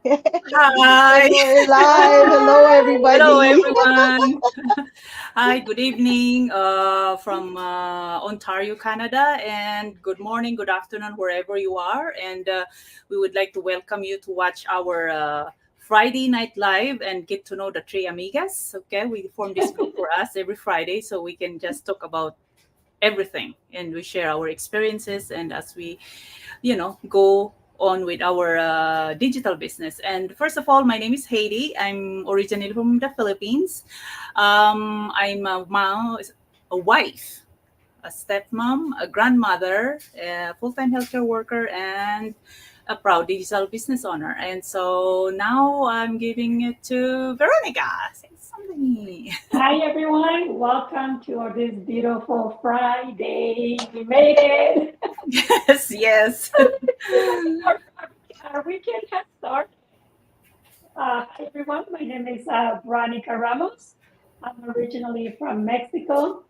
Hi. And we're live. Hello, Hello, everybody. everyone. Hi, good evening from Ontario, Canada, and good morning, good afternoon, wherever you are. And we would like to welcome you to watch our Friday Night Live and get to know the three amigas. Okay, we form this group for us every Friday so we can just talk about everything and we share our experiences and as we go on with our digital business. And first of all, my name is Haiti. I'm originally from the Philippines. I'm a mom, a wife, a stepmom, a grandmother, a full-time healthcare worker, and a proud digital business owner. And so now I'm giving it to Veronica. Say something. Hi everyone, welcome to this beautiful Friday. We made it. Yes, yes. Our weekend has started. Hi everyone, my name is Veronica Ramos. I'm originally from Mexico,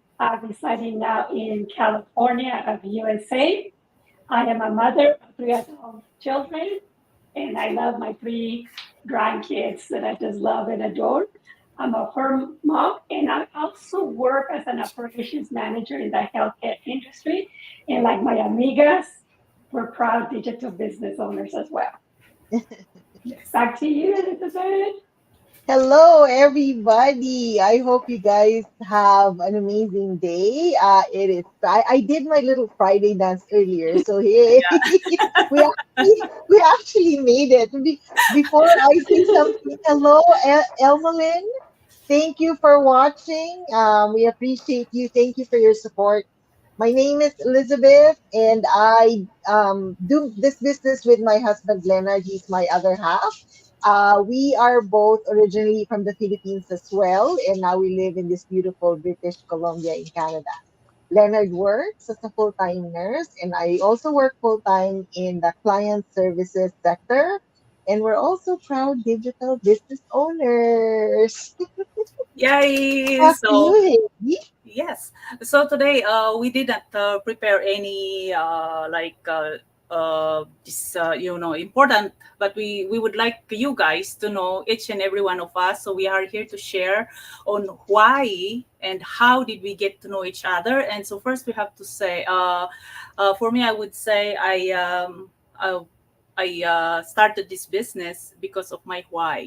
residing now in California of USA. I am a mother of three adult children, and I love my three grandkids that I just love and adore. I'm a firm mom, and I also work as an operations manager in the healthcare industry. And like my amigas, we're proud digital business owners as well. Yes. Back to you, Elizabeth. Hello, everybody. I hope you guys have an amazing day. It is. I did my little Friday dance earlier, so here we actually made it. Before I say something, hello, Elmalyn. Thank you for watching. We appreciate you. Thank you for your support. My name is Elizabeth, and I do this business with my husband Leonard. He's my other half. We are both originally from the Philippines as well, and now we live in this beautiful British Columbia in Canada. Leonard works as a full time nurse, and I also work full time in the client services sector. And we're also proud digital business owners. Yay! Back to So you, Haley. yes. So today we didn't prepare any this important, but we would like you guys to know each and every one of us. So we are here to share on why and how did we get to know each other. And so first we have to say, for me, I would say I started this business because of my why.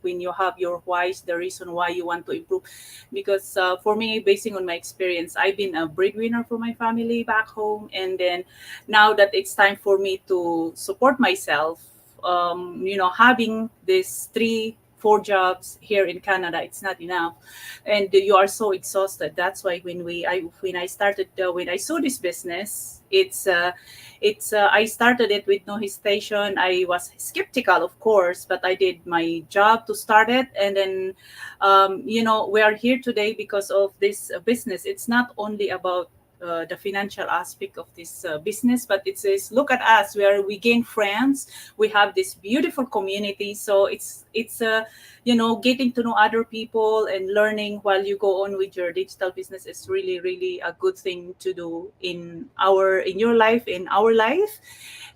When you have your whys, the reason why you want to improve. Because for me, basing on my experience, I've been a breadwinner for my family back home, and then now that it's time for me to support myself, having these three. Four jobs here in Canada, it's not enough, and you are so exhausted. That's why when I saw this business, I started it with no hesitation. I was skeptical, of course, but I did my job to start it, and then we are here today because of this business. It's not only about the financial aspect of this business, but it says, look at us, where we gain friends, we have this beautiful community. So it's getting to know other people and learning while you go on with your digital business is really, really a good thing to do in your life, in our life.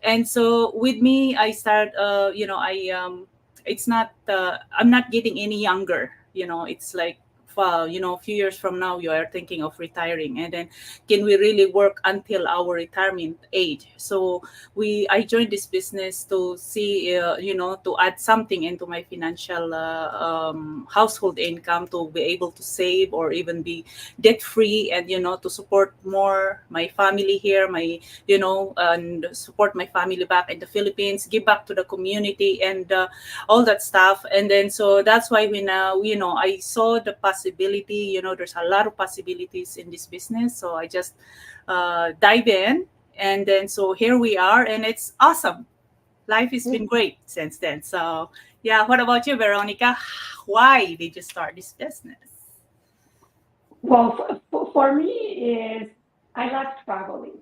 And so with me, I start I it's not I'm not getting any younger. It's like, a few years from now you are thinking of retiring, and then can we really work until our retirement age? So I joined this business to see, to add something into my financial household income, to be able to save or even be debt free, and to support more my family here, and support my family back in the Philippines, give back to the community, and all that stuff. And then so that's why I saw the possibility. There's a lot of possibilities in this business, so I just dive in, and then so here we are, and it's awesome. Life has been great since then. So yeah, what about you, Veronica? Why did you start this business? Well, for me is I love traveling.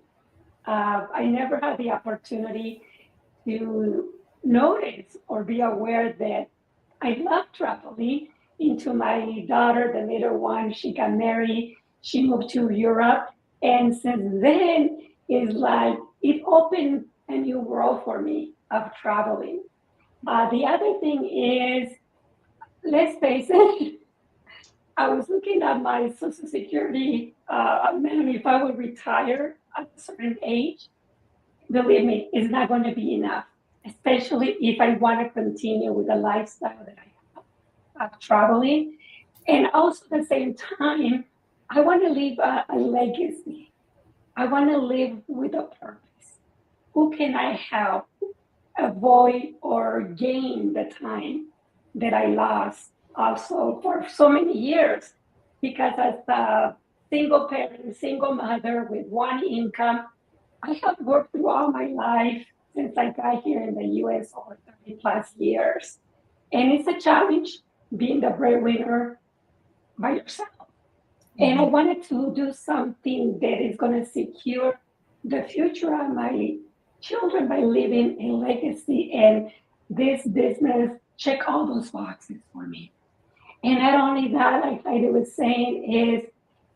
I never had the opportunity to notice or be aware that I love traveling. Into my daughter, the middle one, she got married, she moved to Europe, and since then it's like it opened a new world for me of traveling. The other thing is, let's face it, I was looking at my Social Security. Man, if I would retire at a certain age, believe me, it's not going to be enough, especially if I want to continue with the lifestyle that I have of traveling. And also at the same time, I want to leave a legacy. I want to live with a purpose. Who can I help avoid or gain the time that I lost also for so many years? Because as a single parent, single mother with one income, I have worked through all my life since I got here in the US over 30 plus years. And it's a challenge being the breadwinner by yourself. And I Mhm. wanted to do something that is going to secure the future of my children by leaving a legacy. And this business check all those boxes for me. And not only that, like Heidi was saying, is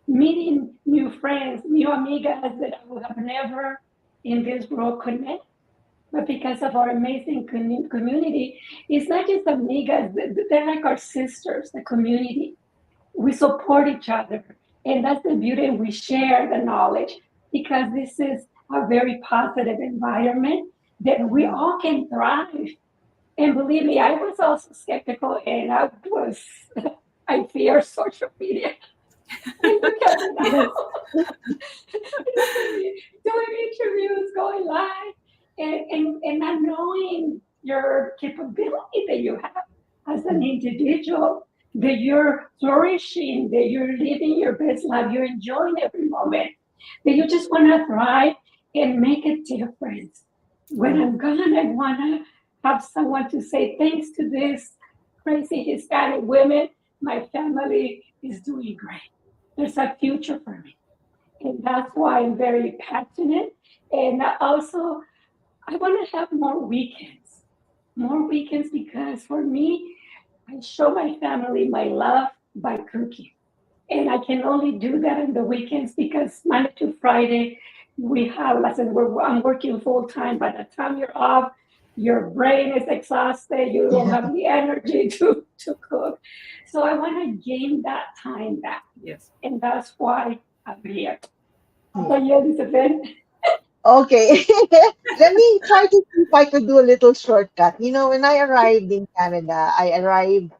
meeting new friends, new amigas that I would have never in this world could met. But because of our amazing community, it's not just amigas, they're like our sisters, the community. We support each other. And that's the beauty. We share the knowledge because this is a very positive environment that we Mhm. all can thrive. And believe me, I was also skeptical and I fear social media. You can Mhm. now doing interviews, going live, and not knowing your capability that you have as an individual, that you're flourishing, that you're living your best life, you're enjoying every moment, that you just want to thrive and make a difference. When Mm. I'm gone, I want to have someone to say, thanks to this crazy Hispanic women, my family is doing great. There's a future for me. And that's why I'm very passionate. And also, I want to have more weekends. More weekends because for me, I show my family my love by cooking. And I can only do that on the weekends because Monday to Friday, we have lessons where I'm working full time. By the time you're off, your brain is exhausted. You don't have the energy to cook. So I want to gain that time back. Yes. And that's why I'm here. How Yeah. about you, Elizabeth? Okay. Let me try to see if I could do a little shortcut. When I arrived in Canada, I arrived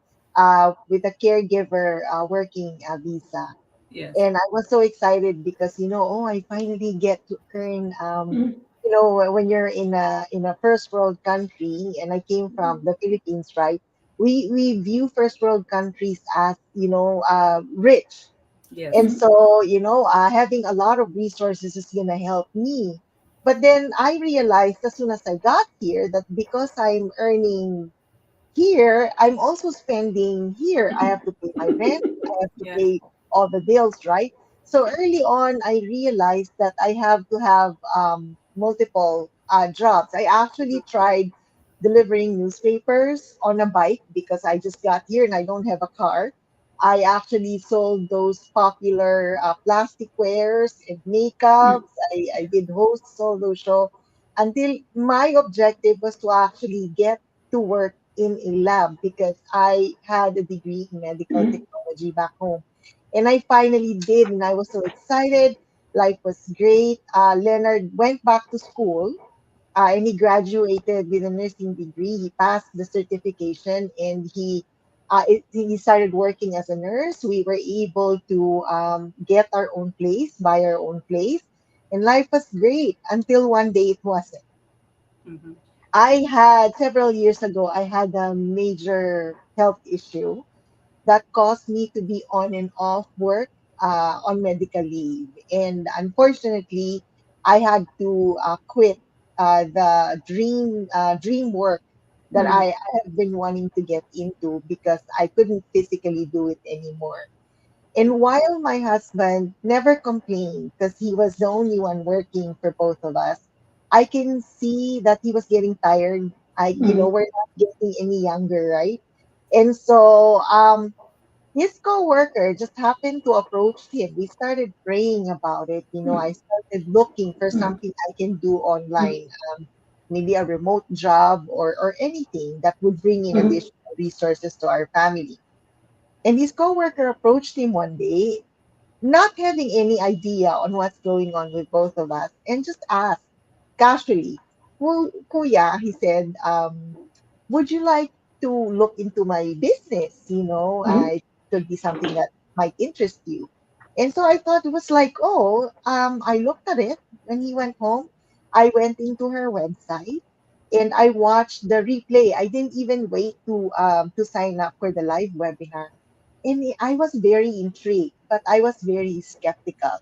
with a caregiver working visa. Yes. And I was so excited because oh, I finally get to earn Mm, when you're in a first world country, and I came from the Philippines, right? We view first world countries as rich, Yes. and mm, so having a lot of resources is gonna help me. But then I realized as soon as I got here that because I'm earning here, I'm also spending here. I have to pay my rent, I have to Yeah. pay all the bills, right? So early on, I realized that I have to have multiple jobs. I actually tried delivering newspapers on a bike because I just got here and I don't have a car. I actually sold those popular plastic wares and mm, makeups. I did host solo show until my objective was to actually get to work in a lab because I had a degree in medical mm, technology back home. And I finally did, and I was so excited. Life was great. Leonard went back to school and he graduated with a nursing degree. He passed the certification and he started working as a nurse. We were able to get our own place, buy our own place, and life was great until one day it wasn't. Mhm. I had several years ago, I had a major health issue that caused me to be on and off work on medical leave. And unfortunately, I had to quit the dream work that mm, I have been wanting to get into because I couldn't physically do it anymore. And while my husband never complained because he was the only one working for both of us, I can see that he was getting tired. mm, We're not getting any younger, right? And so, his coworker just happened to approach him. We started praying about it. I mm, started looking for mm, something I can do mm, online. maybe a remote job or anything that would bring in Mhm. additional resources to our family. And his coworker approached him one day, not having any idea on what's going on with both of us, and just asked casually, well, Kuya, he said, would you like to look into my business? Mhm. It could be something that might interest you. And so I thought it was like, oh, I looked at it when he went home. I went into her website and I watched the replay. I didn't even wait to sign up for the live webinar. And I was very intrigued, but I was very skeptical.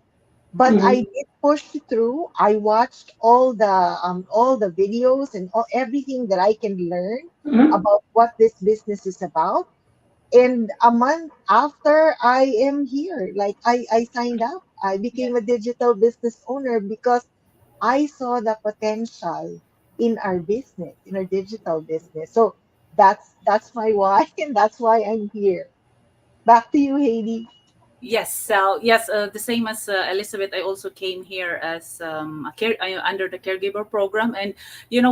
But I Mhm. did push through. I watched all the videos and everything that I can learn Mhm. about what this business is about. And a month after, I am here. Like I signed up. I became a Yes. digital business owner because I saw the potential in our business, in our digital business. So that's my why, and that's why I'm here. Back to you, Hailey. Yes, so yes, the same as Elizabeth. I also came here as under the caregiver program, and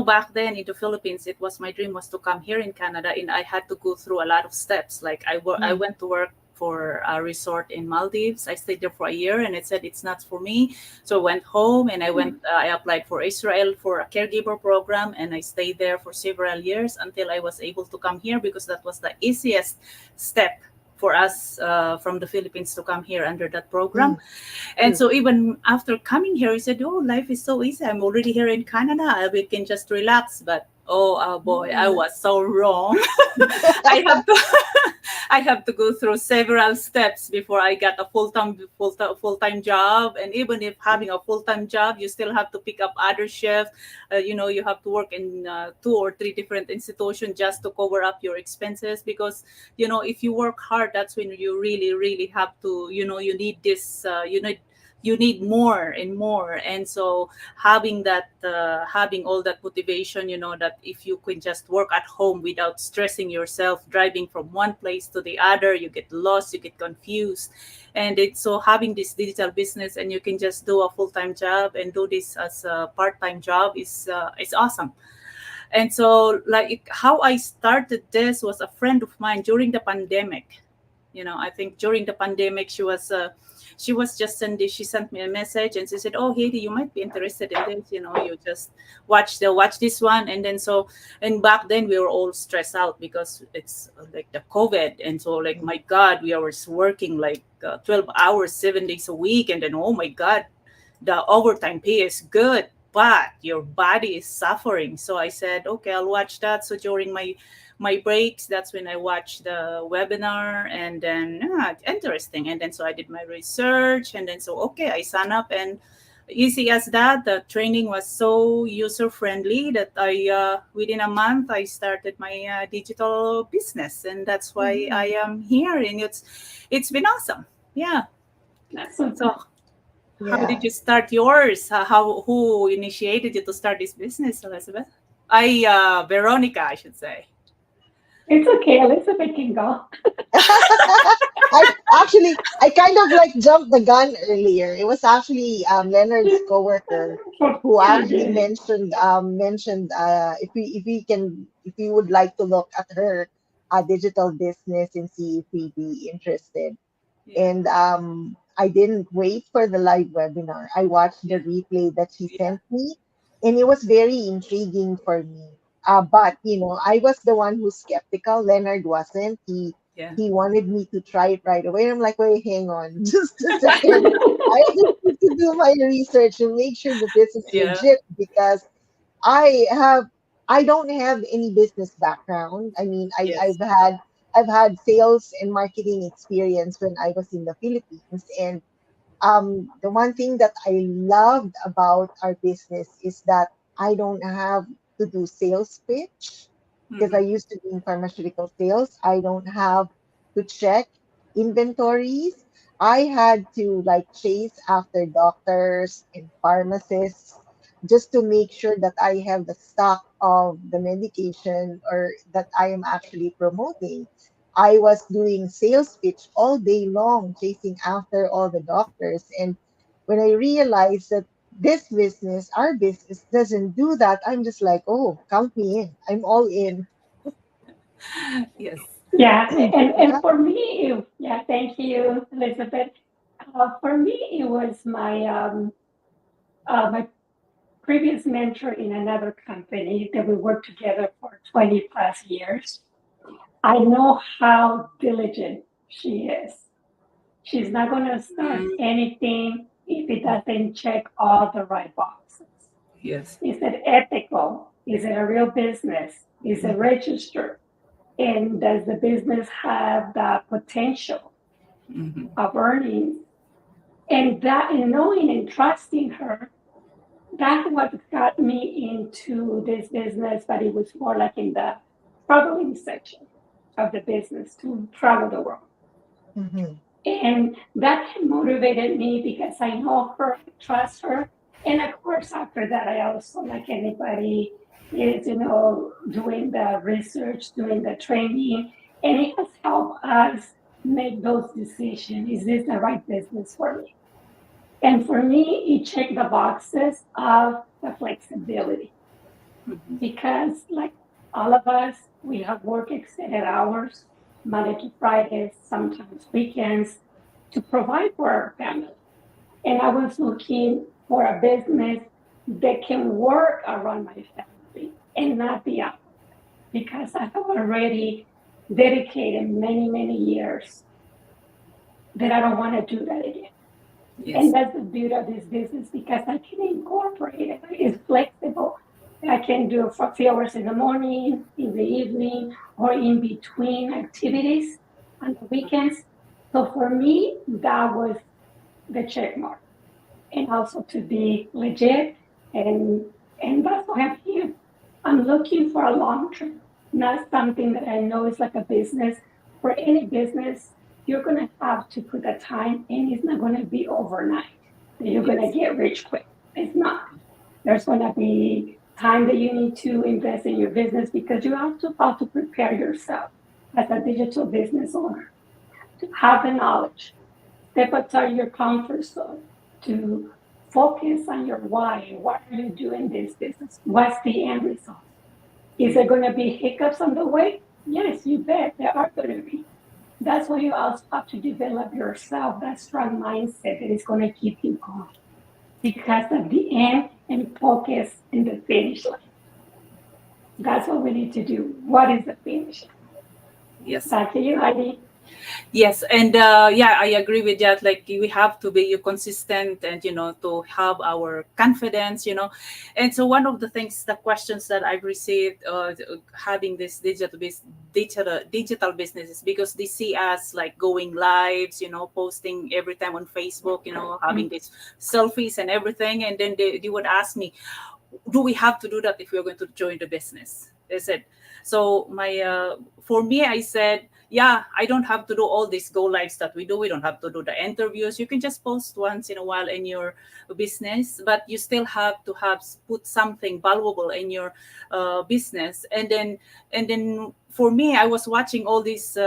back then in the Philippines, it was my dream was to come here in Canada, and I had to go through a lot of steps. Like I Mm, went to work for a resort in Maldives. I stayed there for a year, and it said it's not for me. So I went home, and I applied for Israel for a caregiver program, and I stayed there for several years until I was able to come here because that was the easiest step for us from the Philippines to come here under that program. mm, And true. so even after coming here, he said, "Oh, life is so easy. I'm already here in Canada. We can just relax." But boy, I Mm. was so wrong. I have to I have to go through several steps before I got a full time job. And even if having a full time job, you still have to pick up other shifts. You have to work in two or three different institutions just to cover up your expenses because if you work hard, that's when you really really have to. You need this. You need more and more, and so having all that motivation, that if you can just work at home without stressing yourself driving from one place to the other, you get lost, you get confused. And it's so having this digital business and you can just do a full-time job and do this as a part-time job is awesome. And so, like, how I started this was a friend of mine during the pandemic. I think during the pandemic, she was just sending. She sent me a message and she said, "Oh, Haiti, you might be interested in this. You just watch this one." And then and back then we were all stressed out because it's like the COVID, and so like my God, we were working like 12 hours, 7 days a week, and then oh my God, the overtime pay is good, but your body is suffering. So I said, okay, I'll watch that. So during my breaks, that's when I watched the webinar, and then it's interesting. And then so I did my research, and then so okay, I signed up, and easy as that. The training was so user friendly that I within a month I started my digital business, and that's why Mhm. I am here, and it's been awesome. Yeah. Awesome. So how did Yeah. you start yours? How who initiated you to start this business, Elizabeth? Veronica, I should say. It's okay. Elizabeth can go. I kind of like jumped the gun earlier. It was actually Leonard's coworker who actually Okay. mentioned if we would like to look at her digital business and see if we'd be interested. Yeah, And I didn't wait for the live webinar. I watched the yeah, replay that she yeah, sent me, and it was very intriguing for me. But I was the one who's skeptical. Leonard wasn't. yeah, He wanted me to try it right away. I'm like, wait, hang on, just a second. I just need to do my research and make sure that this is yeah. legit because I have I don't have any business background. I mean, Yes, I've had sales and marketing experience when I was in the Philippines, and the one thing that I loved about our business is that I don't have to do sales pitch because I mm-hmm. used to be in pharmaceutical sales. I don't have to check inventories. I had to like chase after doctors and pharmacists just to make sure that I have the stock of the medication or that I am actually promoting. I was doing sales pitch all day long, chasing after all the doctors. And when I realized that this business, our business, doesn't do that, I'm just like, oh, count me in. I'm all in. Yes. Yeah, and Yeah. for me, yeah, thank you, Elizabeth. For me, it was my previous mentor in another company that we worked together for 20 plus years. I know how diligent she is. She's not going to start Mm, anything if it doesn't check all the right boxes. yes. Is it ethical? Is it a real business? Is it Mhm. registered? And does the business have the potential Hmm. of earnings? And that, and knowing and trusting her, that's what got me into this business. But it was more like in the traveling section of the business to travel the world. Mhm. And that motivated me because I know her, I trust her. And of course, after that, I also, like anybody, is, doing the research, doing the training, and it has helped us make those decisions. Is this the right business for me? And for me, it checked the boxes of the flexibility Hmm. because, like all of us, we have work extended hours, Monday to Friday, sometimes weekends, to provide for our family. And I was looking for a business that can work around my family and not the opposite because I have already dedicated many, many years that I don't want to do that again. And Yes. that's the beauty of this business because I can incorporate it. It's flexible. I can do it for a few hours in the morning, in the evening, or in between activities on the weekends. So for me, that was the check mark. And also to be legit and that's why I'm here. I'm looking for a long term, not something that I know is like a business. For any business, you're gonna have to put the time and it's not gonna be overnight that you're gonna Yes. get rich quick. It's not. There's gonna be time that you need to invest in your business because you have to prepare yourself as a digital business owner to have the knowledge, step outside your comfort zone, to focus on your why. Why are you doing this business? What's the end result? Is there Yes. going to be hiccups on the way? Yes, you bet there are going to be. That's why you also have to develop yourself that strong mindset that is going to keep you going because of the end and focus in the finish line. That's what we need to do. What is the finish line? Yes. Back to you, Heidi. Yes, and yeah, I agree with that. Like we have to be consistent, and to have our confidence. And so one of the things, the questions that I've received, having this digital businesses, because they see us like going lives, posting every time on Facebook, having these selfies and everything, and then they would ask me, do we have to do that if we're going to join the business? They said. So my for me, I said, yeah, I don't have to do all these go lives that we do. We don't have to do the interviews. You can just post once in a while in your business, but you still have to have put something valuable in your business. And then for me, I was watching all these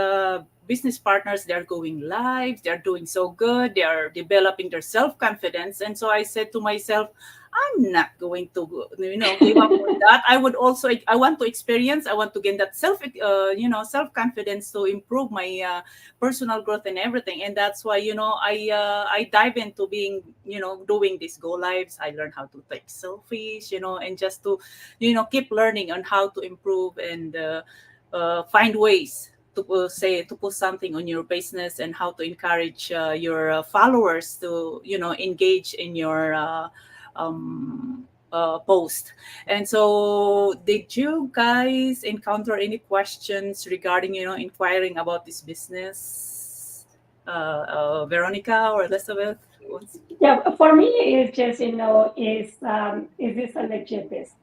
business partners. They're going live, they're doing so good, they are developing their self-confidence. And so I said to myself, I'm not going to, give up on that. I want to experience, I want to gain that self confidence to improve my personal growth and everything. And that's why, I dive into being, doing these go lives. I learned how to take selfies, and just to, keep learning on how to improve and find ways to put something on your business and how to encourage your followers to engage in your post. And so, did you guys encounter any questions regarding, inquiring about this business? Veronica or Elizabeth? Yeah, for me, it's just, is this a legit business?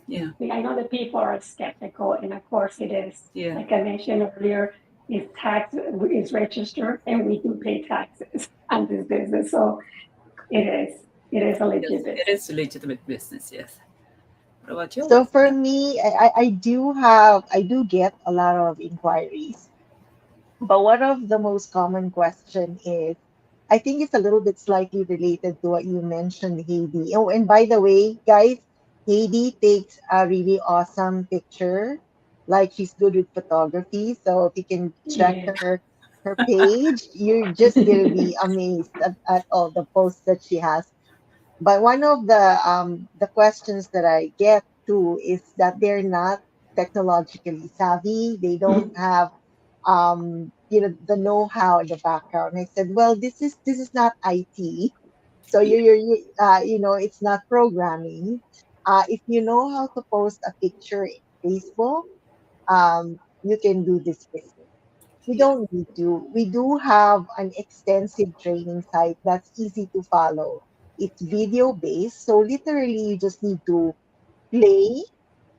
Yeah, I know that people are skeptical, and of course it is. yeah. Like I mentioned earlier, is registered, and we do pay taxes on this business, so it is. It is a legit Yes, it business. is a legitimate business. Yes. What about you, So for Elizabeth? me, I do get a lot of inquiries, but one of the most common question is, I think it's a little bit slightly related to what you mentioned, Heidi. Oh, and by the way, guys, Heidi takes a really awesome picture. Like she's good with photography. So if you can check Yeah. her page, you're just gonna be amazed at all the posts that she has. But one of the questions that I get too is that they're not technologically savvy. They don't have the know-how in the background. I said, well, this is not IT, so Yeah. it's not programming. If you know how to post a picture in Facebook, you can do this business. We Yeah. don't need to. We do have an extensive training site that's easy to follow. It's video based, so literally you just need to play,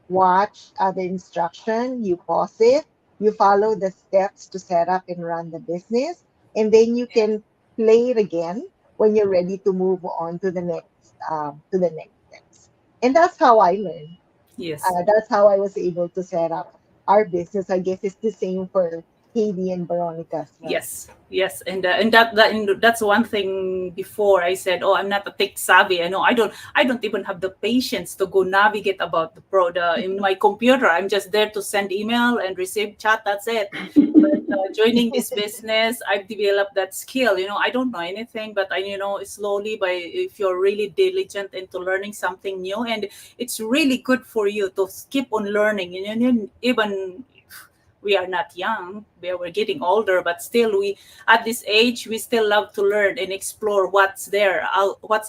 watch the instruction, you pause it, you follow the steps to set up and run the business, and then you Yes. can play it again when you're ready to move on to the next steps. And that's how I learned. Yes. That's how I was able to set up our business. I guess it's the same for Katie and Veronica as well. Yes, yes, and that's one thing. Before I said, "Oh, I'm not a tech savvy." I know I don't even have the patience to go navigate about the in my computer. I'm just there to send email and receive chat. That's it. But joining this business, I've developed that skill. I don't know anything, but slowly, by if you're really diligent into learning something new, and it's really good for you to keep on learning. Even we are not young, we're getting older, but still, we at this age, we still love to learn and explore what's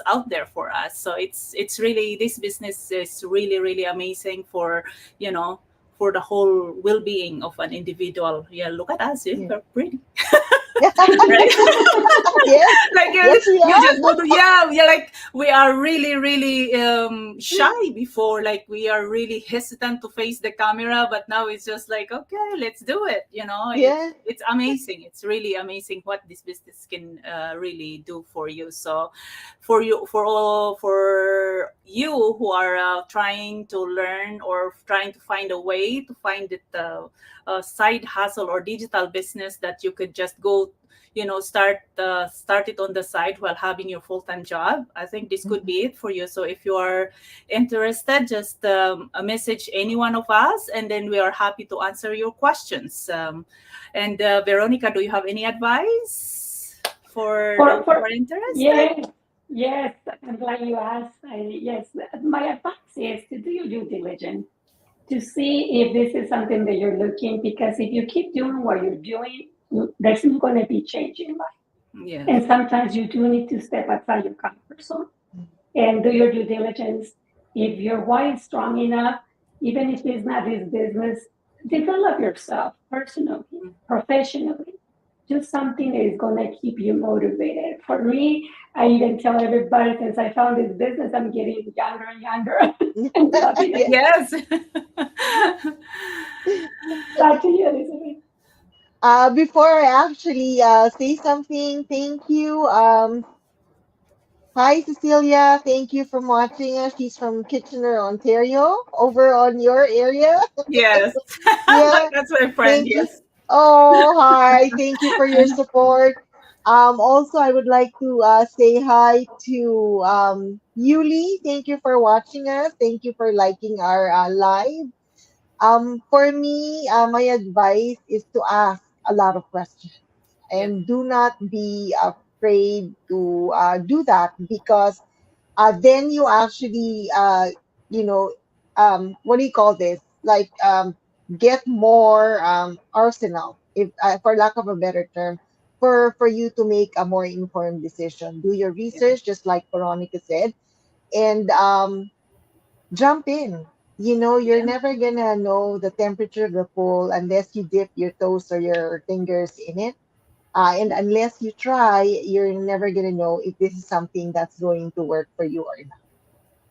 out there for us. So it's really, this business is really really amazing for, you know for the whole well-being of an individual. Yeah, look at us, Yeah. we're pretty. Yes, Right. Like yes, we you are. just go to, yeah, like we are really really shy before, like we are really hesitant to face the camera, but now it's just like, okay, let's do it. Yeah. It's amazing, it's really amazing what this business can really do for you. So for you who are trying to learn or trying to find a way to find it, side hustle or digital business that you could just go, start it on the side while having your full-time job, I think this could Mhm. be it for you. So if you are interested, just a message any one of us, and then we are happy to answer your questions. And Veronica, do you have any advice for those who For are interested? yes, yes, I'm glad you asked. Yes, my advice is to do your due diligence to see if this is something that you're looking, because if you keep doing what you're doing, there's not going to be change in life. Yes. And sometimes you do need to step outside your comfort zone and do your due diligence. If your why is strong enough, even if it's not this business, develop yourself personally, professionally. Do something that is going to keep you motivated. For me, I even tell everybody, since I found this business, I'm getting younger and younger and loving it. Yeah. Yes. Back to you, Elizabeth. Before I actually say something, thank you. Hi, Cecilia. Thank you for watching us. She's from Kitchener, Ontario, over on your area. Yes. Yeah. That's my friend. Thank you. Yes. Oh, hi. Thank you for your support. Also, I would like to say hi to Yuli. Thank you for watching us. Thank you for liking our live. For me, my advice is to ask a lot of questions Yes. and do not be afraid to do that, because then you actually you know what do you call this, like get more arsenal, if for lack of a better term, for you to make a more informed decision. Do your Yes. research, just like Veronica said, and jump in. You're Yeah. never gonna know the temperature of the pool unless you dip your toes or your fingers in it. And unless you try, you're never gonna know if this is something that's going to work for you or not.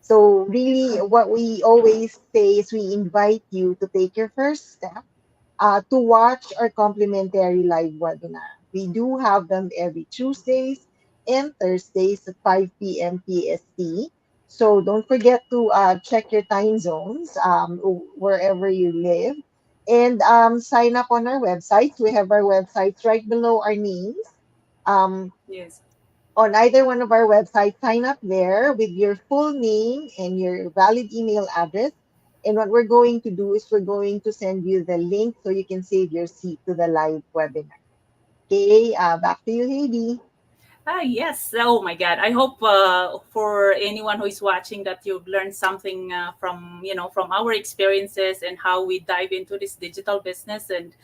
So really, what we always say is we invite you to take your first step, to watch our complimentary live webinar. We do have them every Tuesdays and Thursdays at 5 p.m. PST. So don't forget to check your time zones, wherever you live, and sign up on our websites. We have our websites right below our names. Um, Yes. on either one of our websites. Sign up there with your full name and your valid email address. And what we're going to do is we're going to send you the link so you can save your seat to the live webinar. Okay, back to you, Heidi. Yes. Oh my God. I hope for anyone who is watching that you've learned something from from our experiences and how we dive into this digital business. And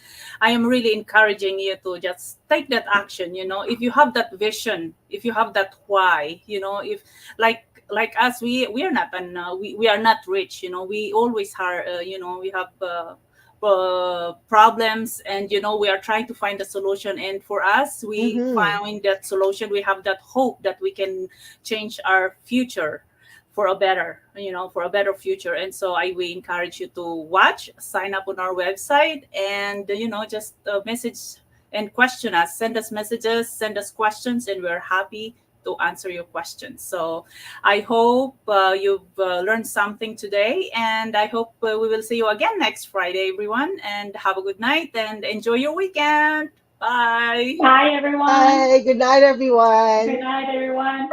I am really encouraging you to just take that action. If you have that vision, if you have that why, if like us, we are not and we are not rich. We always are. We have. Problems, and we are trying to find a solution, and for us we Mm-hmm. find that solution, we have that hope that we can change our future for a better for a better future. And so we encourage you to watch, sign up on our website, and just message and question us, send us messages, send us questions, and we're happy to answer your questions. So I hope you've learned something today, and I hope we will see you again next Friday, everyone. And have a good night and enjoy your weekend. Bye. Bye, everyone. Bye. Good night, Good everyone. night, everyone.